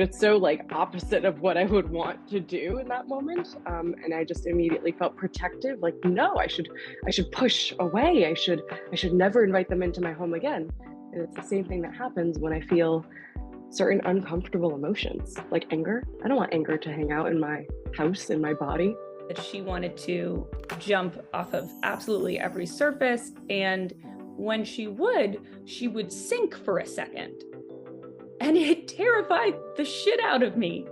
It's so like opposite of what I would want to do in that moment. And I just immediately felt protective, like, no, I should push away. I should never invite them into my home again. And it's the same thing that happens when I feel certain uncomfortable emotions, like anger. I don't want anger to hang out in my house, in my body. That she wanted to jump off of absolutely every surface. And when she would sink for a second. And it terrified the shit out of me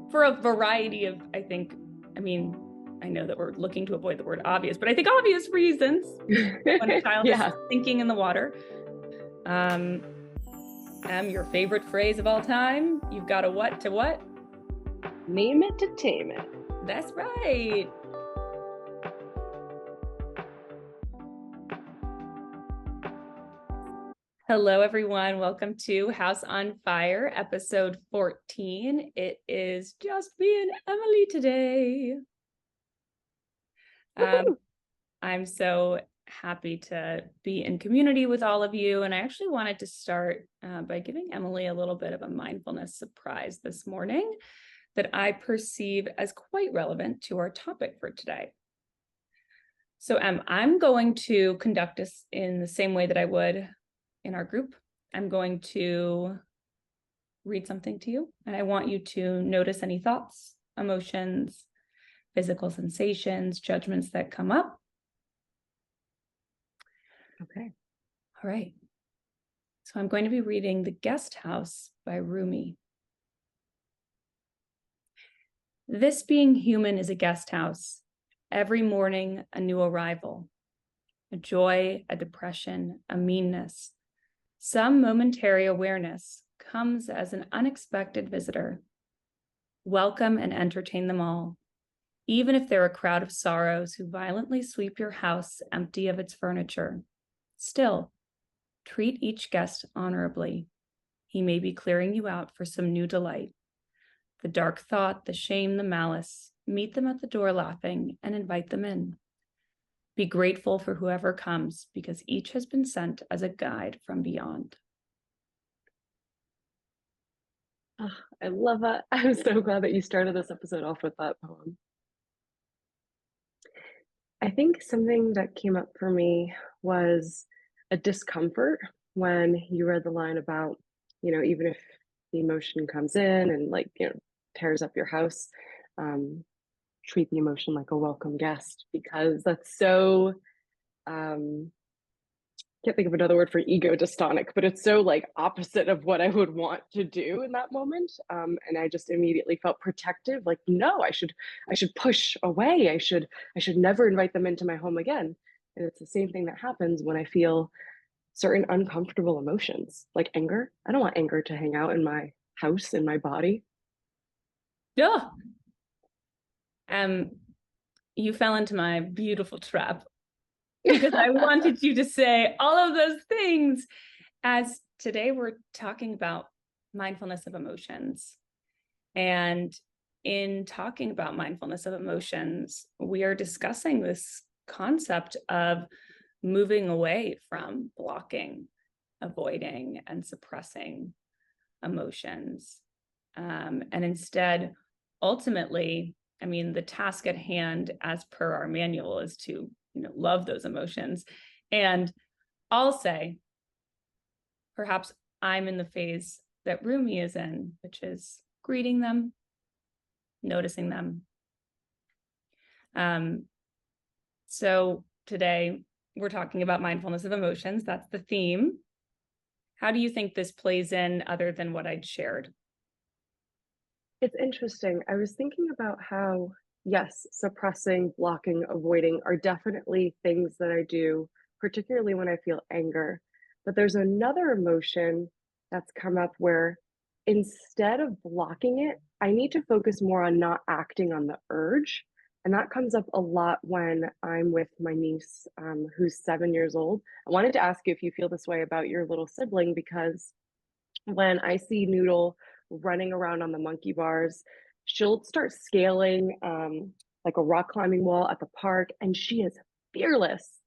for a variety of, I know that we're looking to avoid the word obvious, but I think obvious reasons when a child Yeah. is sinking in the water. Your favorite phrase of all time, you've got a what to what? Name it to tame it. That's right. Hello, everyone. Welcome to House on Fire, episode 14. It is just me and Emily today. I'm so happy to be in community with all of you. And I actually wanted to start by giving Emily a little bit of a mindfulness surprise this morning that I perceive as quite relevant to our topic for today. So I'm going to conduct this in the same way that I would in our group. I'm going to read something to you, and I want you to notice any thoughts, emotions, physical sensations, judgments that come up. Okay. All right. So I'm going to be reading The Guest House by Rumi. This being human is a guest house. Every morning, a new arrival. A joy, a depression, a meanness. Some momentary awareness comes as an unexpected visitor. Welcome and entertain them all, even if they're a crowd of sorrows who violently sweep your house empty of its furniture. Still, treat each guest honorably. He may be clearing you out for some new delight. The dark thought, the shame, the malice, meet them at the door laughing and invite them in. Be grateful for whoever comes, because each has been sent as a guide from beyond. Oh, I love that. I'm so glad that you started this episode off with that poem. I think something that came up for me was a discomfort when you read the line about, even if the emotion comes in and tears up your house, treat the emotion like a welcome guest, because that's so, can't think of another word for ego dystonic, but it's so like opposite of what I would want to do in that moment. And I just immediately felt protective, like, no, I should push away. I should never invite them into my home again. And it's the same thing that happens when I feel certain uncomfortable emotions, like anger. I don't want anger to hang out in my house, in my body. Yeah. You fell into my beautiful trap because I wanted you to say all of those things, as today we're talking about mindfulness of emotions. And in talking about mindfulness of emotions, we are discussing this concept of moving away from blocking, avoiding, and suppressing emotions. And instead, ultimately, the task at hand, as per our manual, is to love those emotions. And I'll say, perhaps I'm in the phase that Rumi is in, which is greeting them, noticing them. So today we're talking about mindfulness of emotions. That's the theme. How do you think this plays in other than what I'd shared? It's interesting. I was thinking about how, yes, suppressing, blocking, avoiding are definitely things that I do, particularly when I feel anger. But there's another emotion that's come up where instead of blocking it, I need to focus more on not acting on the urge. And that comes up a lot when I'm with my niece, who's 7 years old. I wanted to ask you if you feel this way about your little sibling, because when I see Noodle running around on the monkey bars, she'll start scaling like a rock climbing wall at the park, and she is fearless.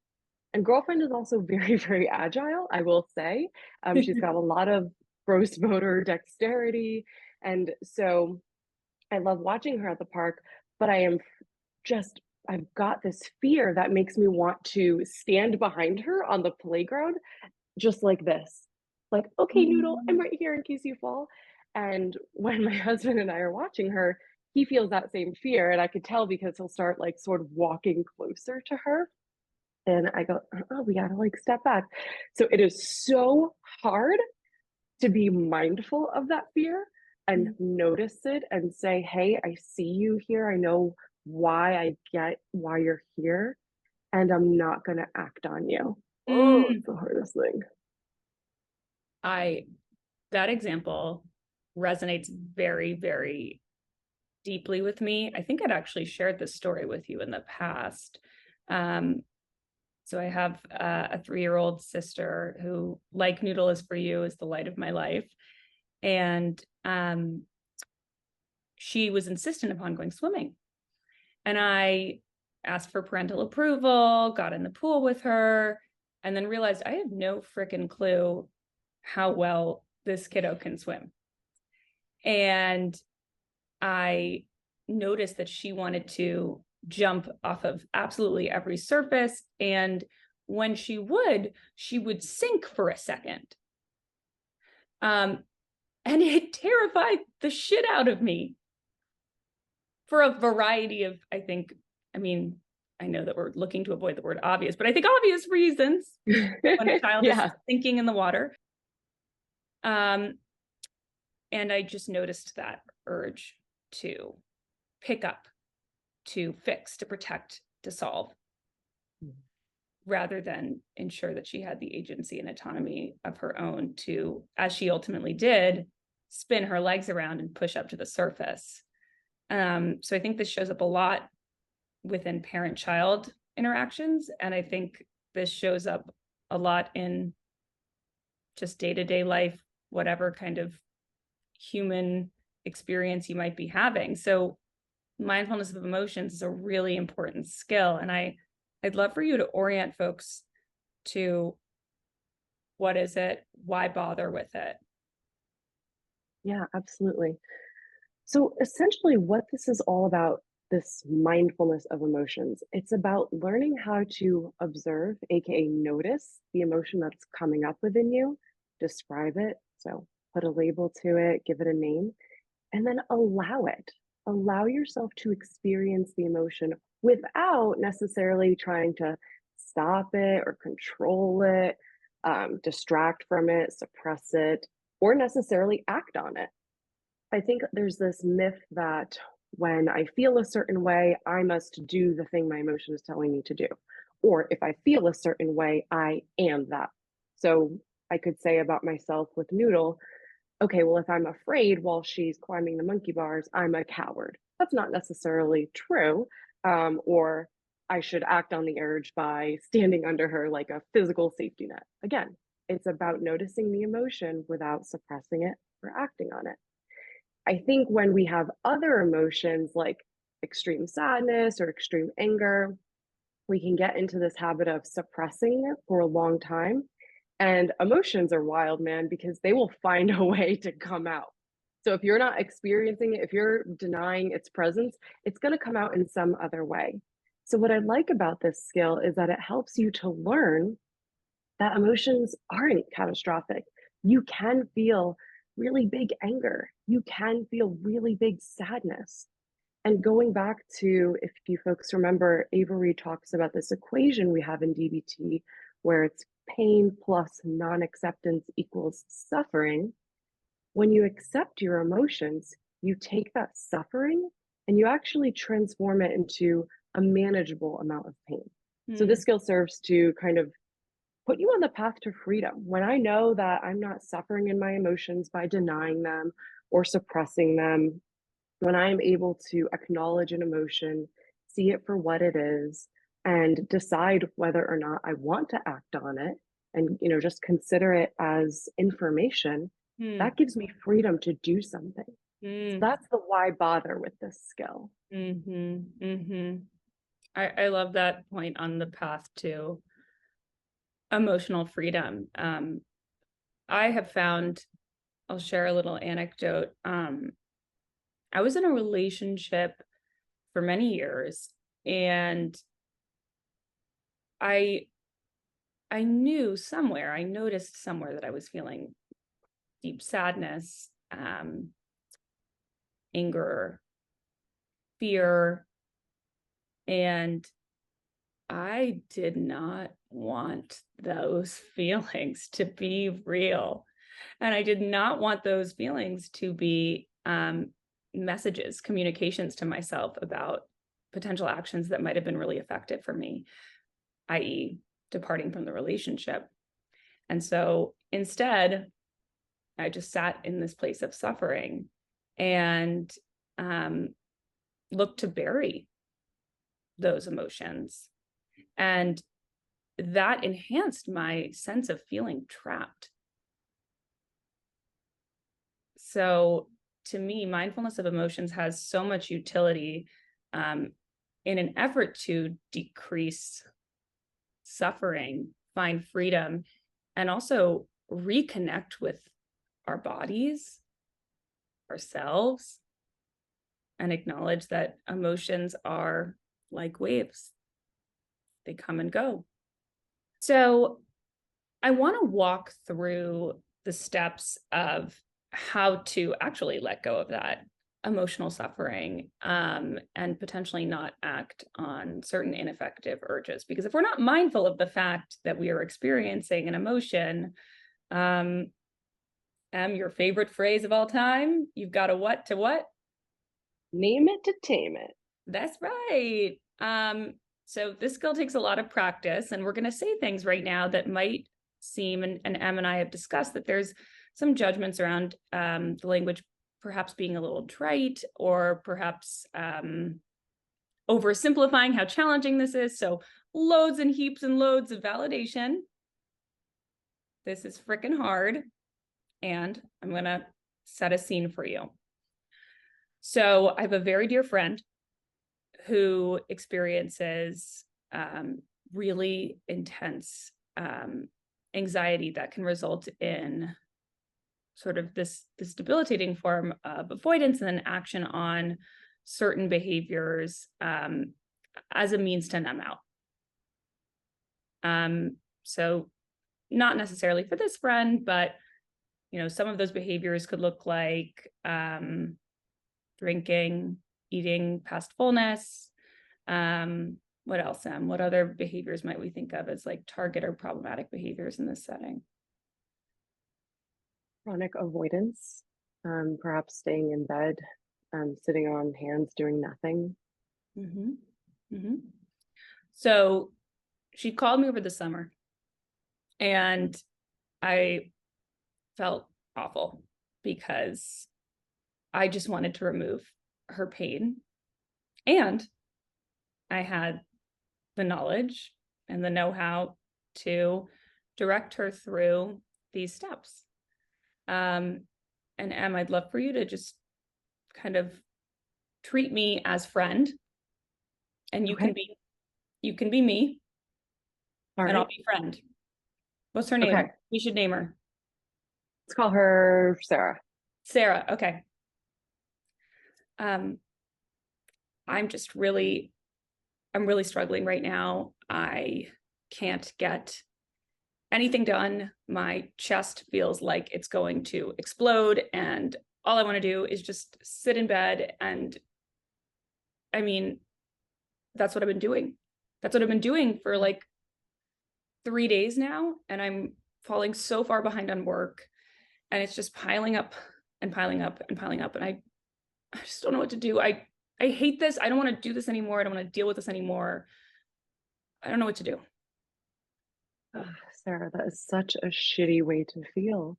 And Girlfriend is also very, very agile, I will say. She's got a lot of gross motor dexterity. And so I love watching her at the park, but just, I've got this fear that makes me want to stand behind her on the playground just like this. Like, okay, Noodle, I'm Mm. right here in case you fall. And when my husband and I are watching her, he feels that same fear. And I could tell because he'll start like sort of walking closer to her. And I go, oh, we gotta like step back. So it is so hard to be mindful of that fear and Mm. notice it and say, hey, I see you here. I know why, I get why you're here, and I'm not gonna act on you. Oh, it's Mm. the hardest thing. I that example resonates very, very deeply with me. I think I'd actually shared this story with you in the past. Um, so I have a 3-year-old sister who, like Noodle is for you, is the light of my life. And she was insistent upon going swimming. And I asked for parental approval, got in the pool with her, and then realized I have no freaking clue how well this kiddo can swim. And I noticed that she wanted to jump off of absolutely every surface. And when she would sink for a second. And it terrified the shit out of me for a variety of, I think, I mean, I know that we're looking to avoid the word obvious, but I think obvious reasons when a child is Yeah. sinking in the water. Um, and I just noticed that urge to pick up, to fix, to protect, to solve, rather than ensure that she had the agency and autonomy of her own to, as she ultimately did, spin her legs around and push up to the surface. So I think this shows up a lot within parent-child interactions. And I think this shows up a lot in just day-to-day life, whatever kind of human experience you might be having. So mindfulness of emotions is a really important skill. And I'd love for you to orient folks to what is it, why bother with it? Yeah, absolutely. So essentially, what this is all about, this mindfulness of emotions, it's about learning how to observe, aka notice the emotion that's coming up within you, describe it. So put a label to it, give it a name, and then allow it. Allow yourself to experience the emotion without necessarily trying to stop it or control it, distract from it, suppress it, or necessarily act on it. I think there's this myth that when I feel a certain way, I must do the thing my emotion is telling me to do. Or if I feel a certain way, I am that. So I could say about myself with Noodle, okay, well, if I'm afraid while she's climbing the monkey bars, I'm a coward. That's not necessarily true. Or I should act on the urge by standing under her like a physical safety net. Again, it's about noticing the emotion without suppressing it or acting on it. I think when we have other emotions like extreme sadness or extreme anger, we can get into this habit of suppressing it for a long time. And emotions are wild, man, because they will find a way to come out. So if you're not experiencing it, if you're denying its presence, it's going to come out in some other way. So, what I like about this skill is that it helps you to learn that emotions aren't catastrophic. You can feel really big anger. You can feel really big sadness. And going back to, if you folks remember, Avery talks about this equation we have in DBT where it's pain plus non acceptance equals suffering. When you accept your emotions, you take that suffering and you actually transform it into a manageable amount of pain. So, this Mm. skill serves to kind of put you on the path to freedom. When I know that I'm not suffering in my emotions by denying them or suppressing them, when I'm able to acknowledge an emotion, see it for what it is, and decide whether or not I want to act on it, and just consider it as information, Mm. that gives me freedom to do something. So Mm. that's the why bother with this skill. Mm-hmm. Mm-hmm. I love that point on the path to emotional freedom. I have found I'll share a little anecdote. I was in a relationship for many years, and I I knew somewhere, I noticed somewhere that I was feeling deep sadness, anger, fear, and I did not want those feelings to be real. And I did not want those feelings to be messages, communications to myself about potential actions that might have been really effective for me, i.e., departing from the relationship. And so instead, I just sat in this place of suffering and um, looked to bury those emotions. And that enhanced my sense of feeling trapped. So to me, mindfulness of emotions has so much utility um, in an effort to decrease suffering, find freedom, and also reconnect with our bodies, ourselves, and acknowledge that emotions are like waves. They come and go. So I want to walk through the steps of how to actually let go of that emotional suffering and potentially not act on certain ineffective urges. Because if we're not mindful of the fact that we are experiencing an emotion, your favorite phrase of all time, you've got a what to what? Name it to tame it. That's right. So this skill takes a lot of practice, and we're going to say things right now that might seem, and Em and I have discussed that there's some judgments around the language perhaps being a little trite, or perhaps oversimplifying how challenging this is. So loads and heaps and loads of validation. This is freaking hard, and I'm going to set a scene for you. So I have a very dear friend who experiences really intense anxiety that can result in sort of this debilitating form of avoidance and then action on certain behaviors as a means to numb out. So not necessarily for this friend, but some of those behaviors could look like drinking, eating past fullness. What else, Em? What other behaviors might we think of as like target or problematic behaviors in this setting? Chronic avoidance, perhaps staying in bed, sitting on hands, doing nothing. Mm-hmm. Mm-hmm. So she called me over the summer, and I felt awful because I just wanted to remove her pain. And I had the knowledge and the know-how to direct her through these steps. And Em, I'd love for you to just kind of treat me as friend, and you can Okay. be me, All and I'll right. be friend. What's her Okay. name? We should name her. Let's call her Sarah. Sarah. Okay. Um, I'm just really, I'm really struggling right now. I can't get anything done. My chest feels like it's going to explode, and all I want to do is just sit in bed. And I mean, that's what I've been doing. That's what I've been doing for like 3 days now, and I'm falling so far behind on work, and it's just piling up and piling up and piling up, and I just don't know what to do. I hate this. I don't want to do this anymore. I don't want to deal with this anymore. I don't know what to do. Ugh, Sarah, that is such a shitty way to feel.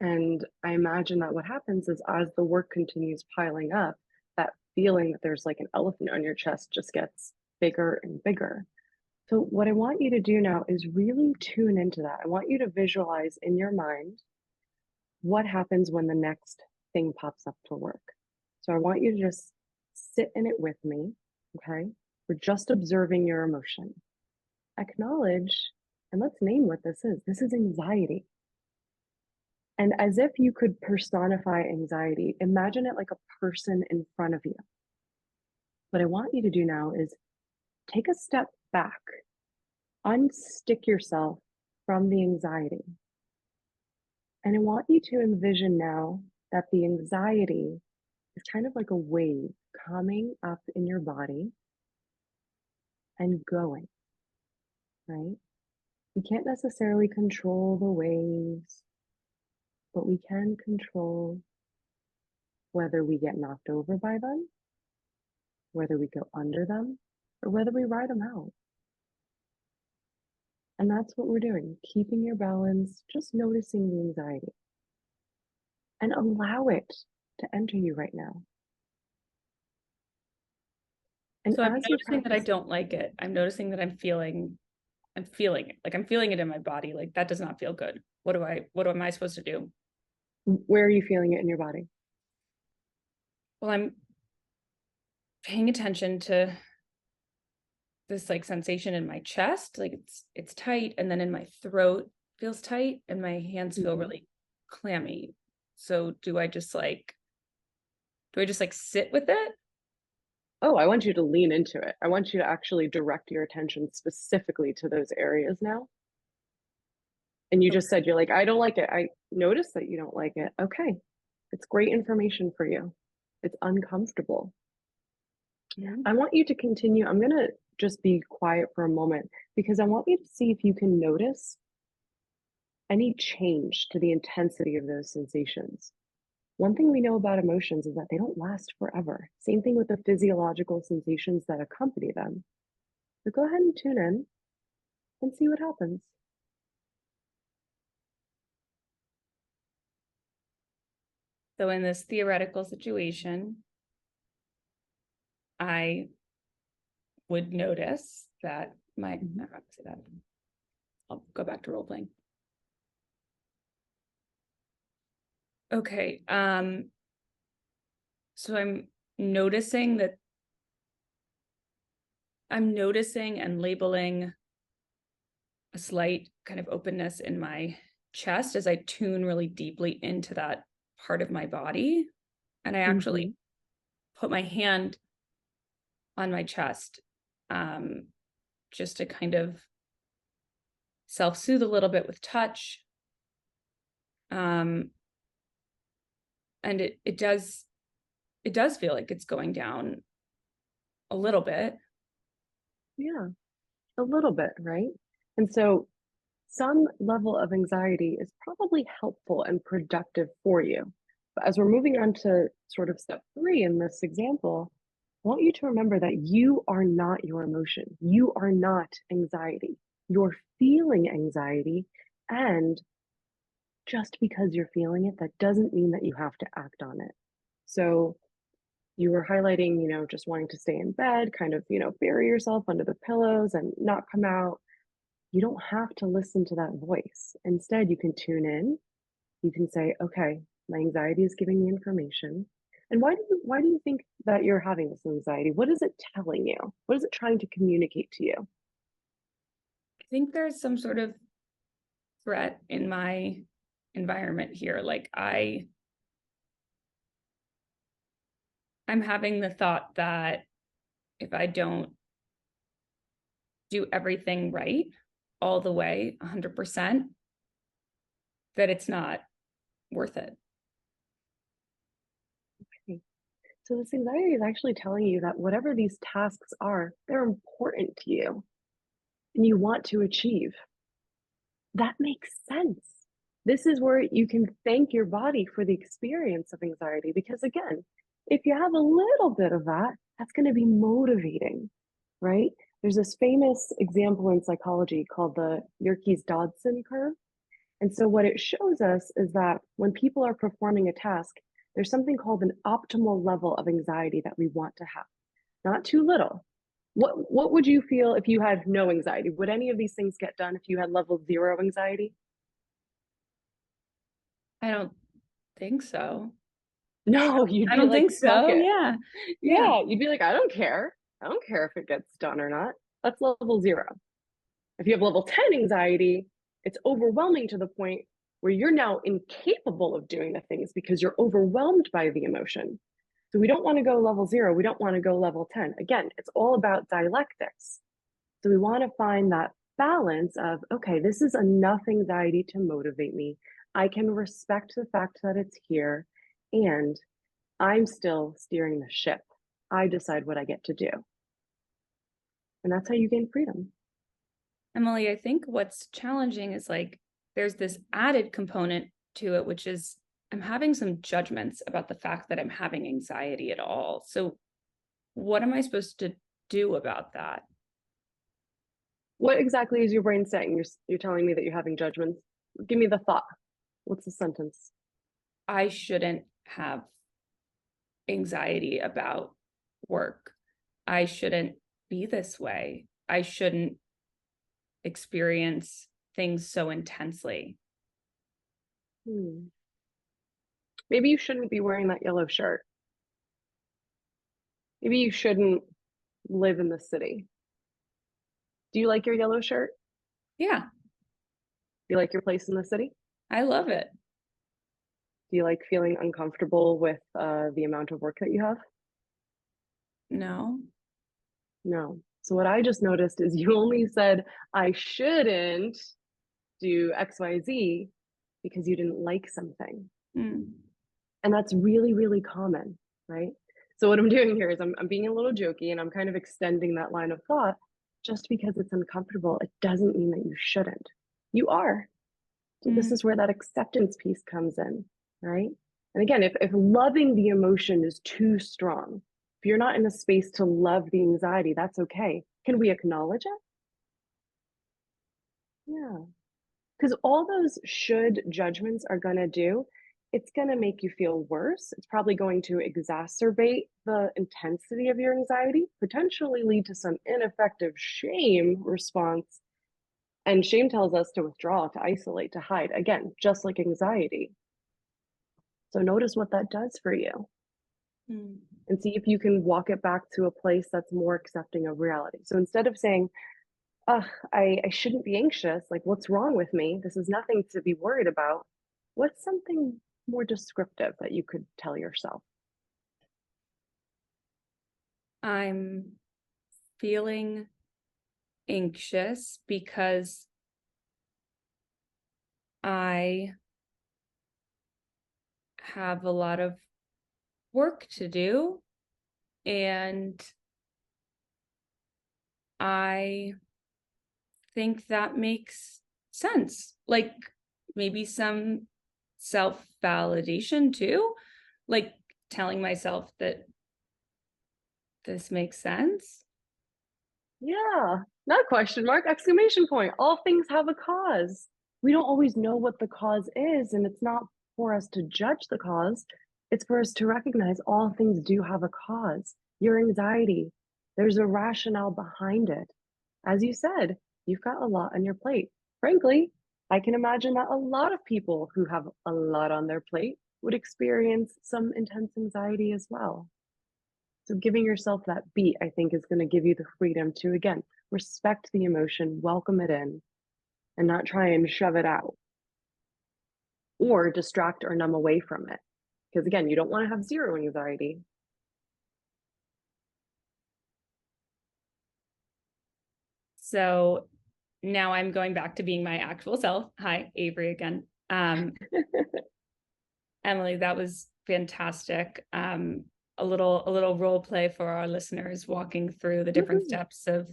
And I imagine that what happens is as the work continues piling up, that feeling that there's like an elephant on your chest just gets bigger and bigger. So, what I want you to do now is really tune into that. I want you to visualize in your mind what happens when the next thing pops up to work. So, I want you to just sit in it with me. Okay. We're just observing your emotion. Acknowledge and let's name what this is. This is anxiety. And as if you could personify anxiety, imagine it like a person in front of you. What I want you to do now is take a step back, unstick yourself from the anxiety. And I want you to envision now that the anxiety is kind of like a wave coming up in your body and going, right? We can't necessarily control the waves, but we can control whether we get knocked over by them, whether we go under them, or whether we ride them out. And that's what we're doing, keeping your balance, just noticing the anxiety and allow it to enter you right now. And So I'm as you noticing that I practice, don't like it. I'm noticing that I'm feeling it. Like I'm feeling it in my body. Like that does not feel good. What am I supposed to do? where are you feeling it in your body? Well, I'm paying attention to this like sensation in my chest, like it's tight, and then in my throat feels tight, and my hands feel Mhm. really clammy. So do I just like sit with it? Oh, I want you to lean into it. I want you to actually direct your attention specifically to those areas now. And you just Okay. said, you're like, I don't like it. I noticed that you don't like it. Okay. It's great information for you. It's uncomfortable. Mhm. I want you to continue. I'm going to just be quiet for a moment because I want you to see if you can notice any change to the intensity of those sensations. One thing we know about emotions is that they don't last forever. Same thing with the physiological sensations that accompany them. So go ahead and tune in and see what happens. So in this theoretical situation, I would notice that I'm Mhm. not gonna say that. I'll go back to role playing. Okay. So noticing that I'm noticing and labeling a slight kind of openness in my chest as I tune really deeply into that part of my body. And I actually Mhm. put my hand on my chest, um, just to kind of self soothe a little bit with touch. Um, and it does feel like it's going down a little bit. Yeah, a little bit, right? And so some level of anxiety is probably helpful and productive for you. But as we're moving on to sort of step three in this example, I want you to remember that you are not your emotion. You are not anxiety. You're feeling anxiety. And just because you're feeling it, that doesn't mean that you have to act on it. So you were highlighting, just wanting to stay in bed, kind of, bury yourself under the pillows and not come out. You don't have to listen to that voice. Instead, you can tune in. You can say, okay, my anxiety is giving me information. And why do you think that you're having this anxiety? What is it telling you? What is it trying to communicate to you? I think there's some sort of threat in my environment here. Like I'm having the thought that if I don't do everything right all the way 100%, that it's not worth it. Okay. So this anxiety is actually telling you that whatever these tasks are, they're important to you and you want to achieve. That makes sense. This is where you can thank your body for the experience of anxiety because, again, if you have a little bit of that, that's going to be motivating, right? There's this famous example in psychology called the Yerkes-Dodson curve. And so, what it shows us is that when people are performing a task, there's something called an optimal level of anxiety that we want to have, not too little. What would you feel if you had no anxiety? Would any of these things get done if you had level 0 anxiety? I don't think so. No, you'd I be don't like, think fuck so. it. Yeah. Yeah. Yeah, you'd be like, I don't care. I don't care if it gets done or not. That's level 0. If you have level 10 anxiety, it's overwhelming to the point where you're now incapable of doing the things because you're overwhelmed by the emotion. So we don't want to go level 0. We don't want to go level 10. Again, it's all about dialectics. So we want to find that balance of, okay, this is enough anxiety to motivate me. I can respect the fact that it's here, and I'm still steering the ship. I decide what I get to do. And that's how you gain freedom. Emily, I think what's challenging is like there's this added component to it, which is I'm having some judgments about the fact that I'm having anxiety at all. So, what am I supposed to do about that? What exactly is your brain saying? You're telling me that you're having judgments. Give me the thought. What's the sentence? I shouldn't have anxiety about work. I shouldn't be this way. I shouldn't experience things so intensely. Hmm. Maybe you shouldn't be wearing that yellow shirt. Maybe you shouldn't live in the city. Do you like your yellow shirt? Yeah, Do you like your place in the city? I love it. Do you like feeling uncomfortable with the amount of work that you have? No. No. So what I just noticed is you only said I shouldn't do XYZ because you didn't like something. Mm. And that's really, really common, right? So what I'm doing here is I'm being a little jokey and I'm kind of extending that line of thought. Just because it's uncomfortable, it doesn't mean that you shouldn't. You are. So this Mm. is where that acceptance piece comes in, right? And again, if loving the emotion is too strong, if you're not in a space to love the anxiety, that's okay. Can we acknowledge it? Yeah. Because all those should judgments are going to do, it's going to make you feel worse. It's probably going to exacerbate the intensity of your anxiety, potentially lead to some ineffective shame response. And shame tells us to withdraw, to isolate, to hide. Again, just like anxiety. So notice what that does for you Mm. and see if you can walk it back to a place that's more accepting of reality. So instead of saying, ugh, I shouldn't be anxious, like, what's wrong with me? This is nothing to be worried about. What's something more descriptive that you could tell yourself? I'm feeling anxious because I have a lot of work to do and I think that makes sense. Like maybe some self-validation too, like telling myself that this makes sense. Yeah, not question mark, exclamation point. All things have a cause. We don't always know what the cause is, and it's not for us to judge the cause. It's for us to recognize all things do have a cause. Your anxiety, there's a rationale behind it. As you said, you've got a lot on your plate. Frankly, I can imagine that a lot of people who have a lot on their plate would experience some intense anxiety as well. So giving yourself that beat, I think, is going to give you the freedom to, again, respect the emotion, welcome it in, and not try and shove it out or distract or numb away from it. Because again, you don't want to have zero anxiety. So now I'm going back to being my actual self. Hi, Avery again. Emily, that was fantastic. A little role play for our listeners, walking through the different steps of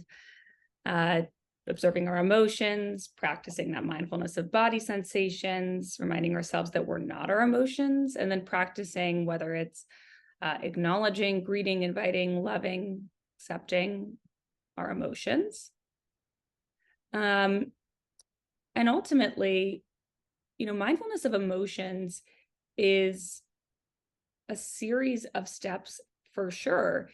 uh, observing our emotions, practicing that mindfulness of body sensations, reminding ourselves that we're not our emotions, and then practicing whether it's acknowledging, greeting, inviting, loving, accepting our emotions. And ultimately, mindfulness of emotions is a series of steps for sure.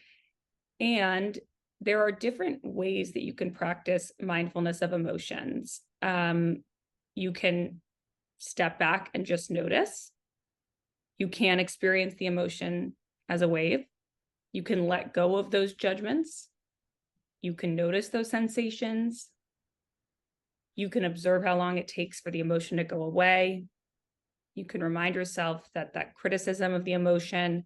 And there are different ways that you can practice mindfulness of emotions. You can step back and just notice. You can experience the emotion as a wave. You can let go of those judgments. You can notice those sensations. You can observe how long it takes for the emotion to go away. You can remind yourself that that criticism of the emotion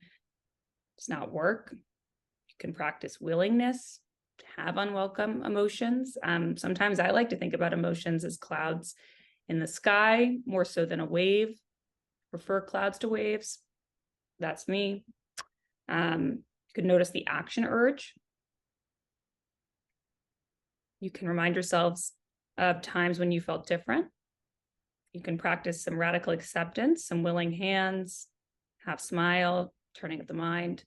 does not work. You can practice willingness to have unwelcome emotions. Sometimes I like to think about emotions as clouds in the sky, more so than a wave. Prefer clouds to waves. That's me. You could notice the action urge. You can remind yourselves of times when you felt different. You can practice some radical acceptance, some willing hands, half smile, turning of the mind.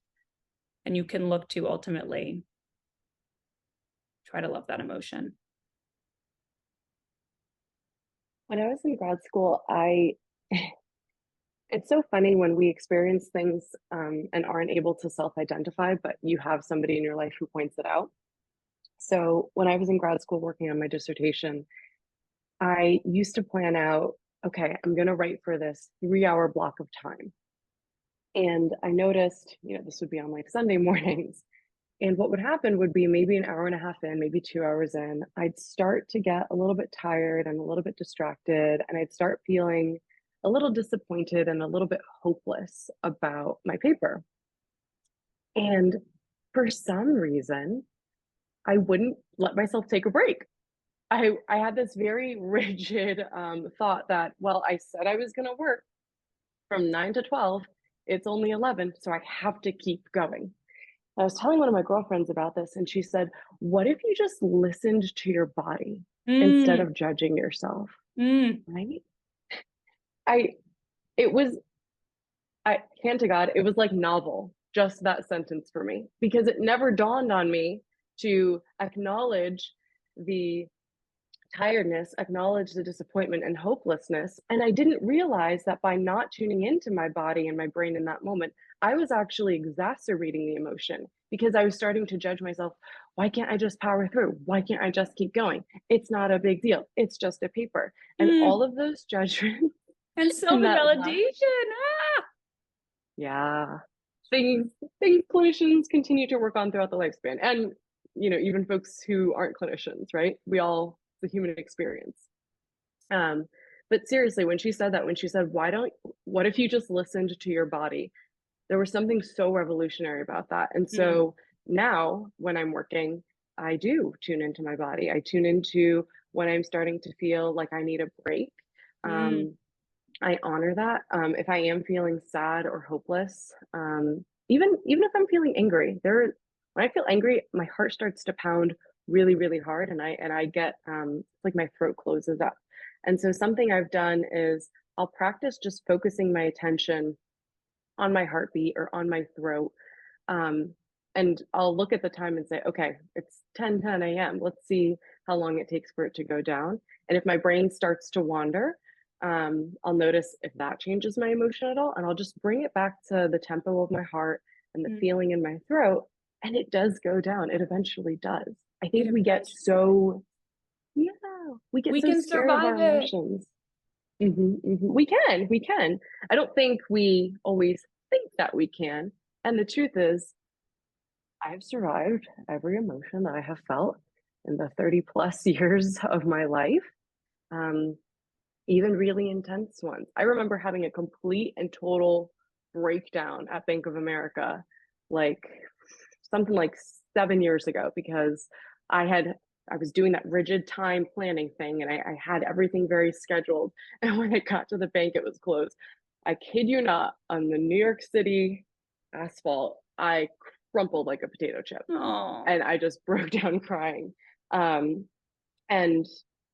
And you can look to ultimately try to love that emotion. When I was in grad school, I it's so funny when we experience things and aren't able to self-identify, but you have somebody in your life who points it out. So when I was in grad school working on my dissertation, I used to plan out, okay, I'm going to write for this 3 hour block of time. And I noticed, this would be on like Sunday mornings. And what would happen would be maybe an hour and a half in, maybe 2 hours in, I'd start to get a little bit tired and a little bit distracted, and I'd start feeling a little disappointed and a little bit hopeless about my paper. And for some reason, I wouldn't let myself take a break. I had this very rigid thought that, well, I said I was going to work from 9 to 12. It's only 11, so I have to keep going. I was telling one of my girlfriends about this, and she said, what if you just listened to your body instead Mm, of judging yourself? mm, Right? I, it was, I, hand to God, it was like novel, just that sentence for me, because it never dawned on me to acknowledge the tiredness, acknowledge the disappointment and hopelessness. And I didn't realize that by not tuning into my body and my brain in that moment, I was actually exacerbating the emotion because I was starting to judge myself. Why can't I just power through? Why can't I just keep going? It's not a big deal. It's just a paper. And mm. all of those judgments And and that, self-invalidation. Ah! yeah, things clinicians continue to work on throughout the lifespan. And, even folks who aren't clinicians, right? The human experience. Um, but seriously, when she said, what if you just listened to your body? There was something so revolutionary about that. And Mm, so now when I'm working, I do tune into my body. I tune into when I'm starting to feel like I need a break. mm, Um, I honor that. If I am feeling sad or hopeless, even if I'm feeling angry, when I feel angry, my heart starts to pound really, really hard, and I get like my throat closes up. And so something I've done is I'll practice just focusing my attention on my heartbeat or on my throat. Um, and I'll look at the time and say, okay, it's 10 a.m. Let's see how long it takes for it to go down. And if my brain starts to wander, I'll notice if that changes my emotion at all. And I'll just bring it back to the tempo of my heart and the mm. feeling in my throat. And it does go down. It eventually does. I It think eventually, yeah, we get we so can scared of survive our it. emotions. We can. I don't think we always think that we can. And the truth is, I've survived every emotion that I have felt in the 30 plus years of my life, um, even really intense ones. I remember having a complete and total breakdown at Bank of America, like something like 7 years ago, because I had I was doing that rigid time planning thing and I had everything very scheduled. And when I got to the bank, it was closed. I kid you not, on the New York City asphalt, I crumpled like a potato chip Oh, and I just broke down crying. Um, and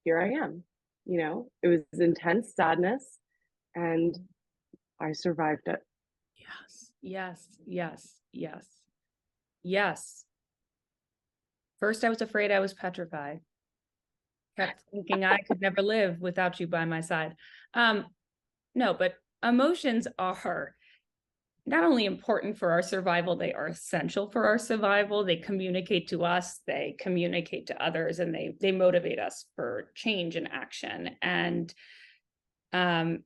here I am. It was intense sadness and I survived it. yes, yes, yes, yes, yes. First, I was afraid, I was petrified. Kept thinking I could never live without you by my side. Um, no, but emotions are not only important for our survival, they are essential for our survival. They communicate to us, they communicate to others, and they motivate us for change and action. And um,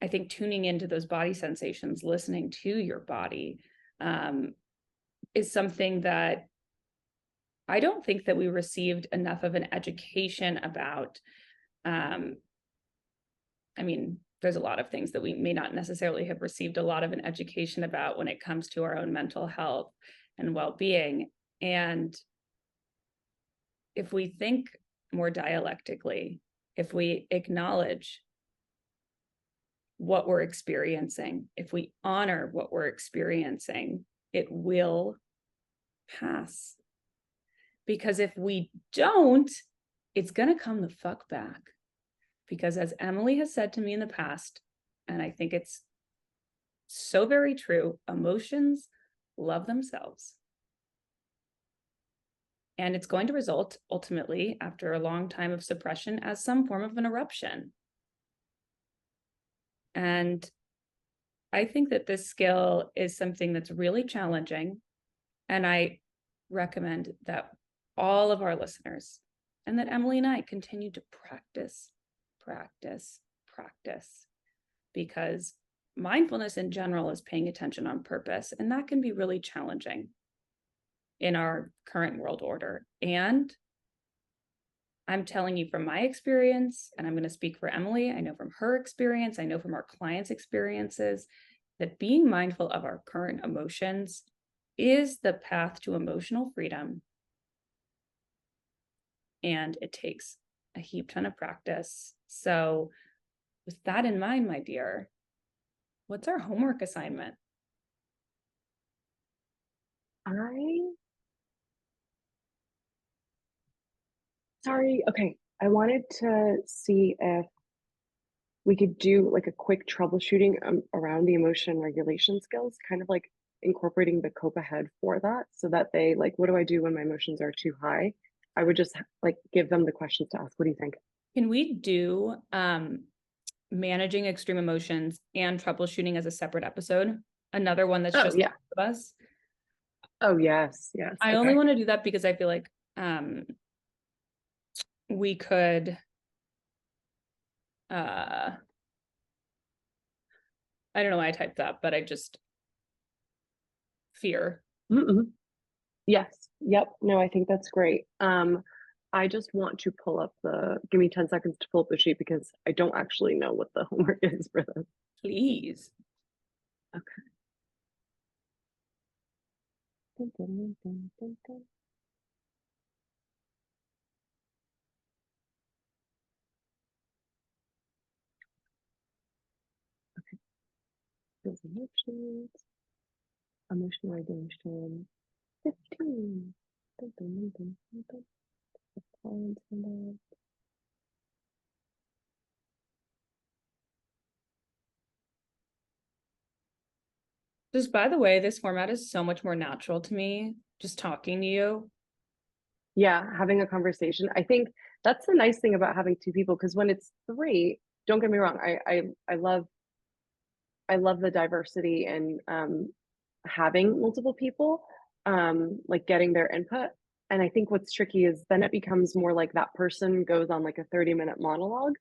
I think tuning into those body sensations, listening to your body, um, is something that I don't think that we received enough of an education about. Um, I mean, there's a lot of things that we may not necessarily have received a lot of an education about when it comes to our own mental health and well-being. And if we think more dialectically, if we acknowledge what we're experiencing, if we honor what we're experiencing, it will pass. Because if we don't, it's going to come the fuck back. Because as Emily has said to me in the past, and I think it's so very true, emotions love themselves. And it's going to result ultimately, after a long time of suppression, as some form of an eruption. And I think that this skill is something that's really challenging. And I recommend that all of our listeners and that Emily and I continue to practice, because mindfulness in general is paying attention on purpose. And that can be really challenging in our current world order. And I'm telling you from my experience, and I'm going to speak for Emily, I know from her experience, I know from our clients' experiences, that being mindful of our current emotions is the path to emotional freedom. And it takes a heap ton of practice. So with that in mind, my dear, what's our homework assignment? Sorry. Okay. I wanted to see if we could do like a quick troubleshooting around the emotion regulation skills, kind of like incorporating the cope ahead for that so that they like, what do I do when my emotions are too high? I would just like give them the questions to ask. What do you think? Can we do managing extreme emotions and troubleshooting as a separate episode? Another one that's Oh, just yeah. of us. Oh, yes. Yes. I only want to do that because I feel like we could I don't know why I typed that, but I just fear. Mm-mm. Yes. Yep. No, I think that's great. I just want to pull up give me 10 seconds to pull up the sheet because I don't actually know what the homework is for this. Please. Okay. Dun, dun, dun, dun, dun. Those emotions, emotional regulation, 15. Dun, dun, dun, dun, dun. Tolerance index. Just by the way, this format is so much more natural to me, just talking to you. Yeah, having a conversation. I think that's the nice thing about having two people because when it's three, don't get me wrong, I love the diversity and having multiple people, like getting their input. And I think what's tricky is then it becomes more like that person goes on like a 30-minute monologue.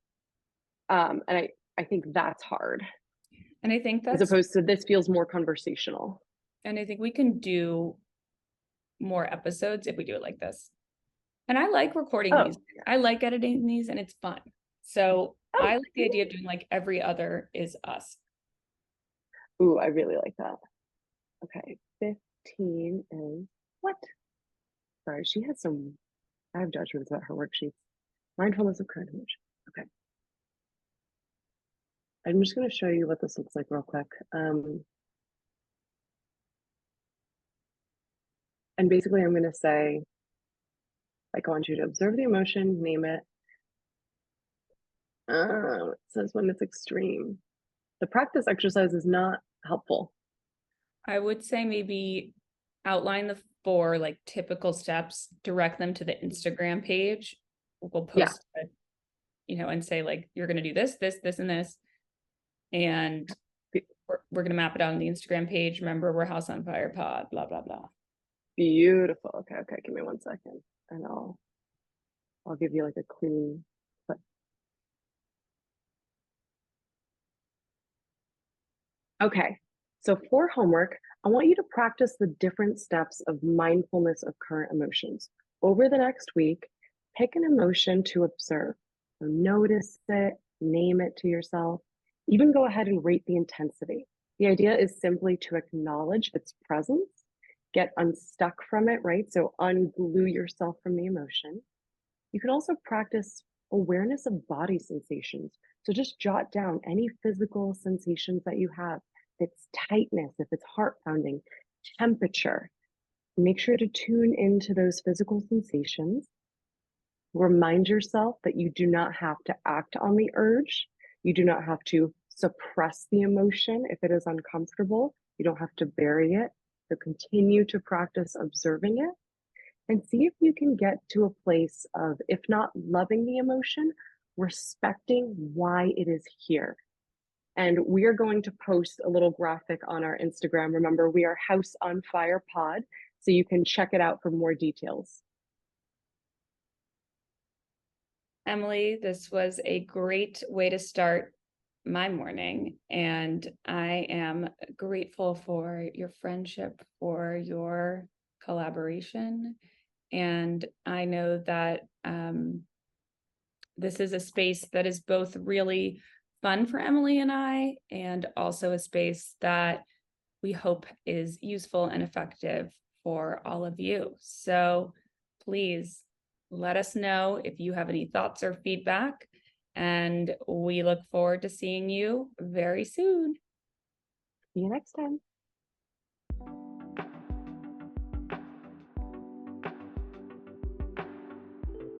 And I think that's hard And I think as that's, opposed to this feels more conversational. and I think we can do more episodes if we do it like this. And I like recording Oh, these. I like editing these and it's fun. So oh, I like the idea of doing like every other is us. ooh, I really like that. Okay, 15 is what? Sorry, she has some, I have judgments about her worksheets. Mindfulness of current emotion. Okay. I'm just going to show you what this looks like real quick. And basically, I'm going to say, like, I want you to observe the emotion, name it. It says when it's extreme. The practice exercise is not helpful. I would say maybe outline the 4 like typical steps, direct them to the Instagram page. We'll Yeah, post it, and say like, you're going to do this, and this. And we're going to map it out on the Instagram page. Remember, we're House on Fire Pod, blah, blah, blah. beautiful. Okay, okay, give me 1 second, and I'll give you like a clean clip. Okay, so for homework, I want you to practice the different steps of mindfulness of current emotions. Over the next week, pick an emotion to observe. So notice it, name it to yourself, Even go ahead and rate the intensity. The idea is simply to acknowledge its presence, get unstuck from it, right? So unglue yourself from the emotion. You can also practice awareness of body sensations. So just jot down any physical sensations that you have. If it's tightness, if it's heart pounding, temperature. Make sure to tune into those physical sensations. Remind yourself that you do not have to act on the urge. You do not have to suppress the emotion if it is uncomfortable. You don't have to bury it. So continue to practice observing it and see if you can get to a place of, if not loving the emotion, respecting why it is here. And we are going to post a little graphic on our Instagram. Remember, we are House on Fire Pod, so you can check it out for more details. Emily, this was a great way to start my morning. And I am grateful for your friendship, for your collaboration. And I know that this is a space that is both really fun for Emily and I, and also a space that we hope is useful and effective for all of you. So please let us know if you have any thoughts or feedback, and we look forward to seeing you very soon. See you next time.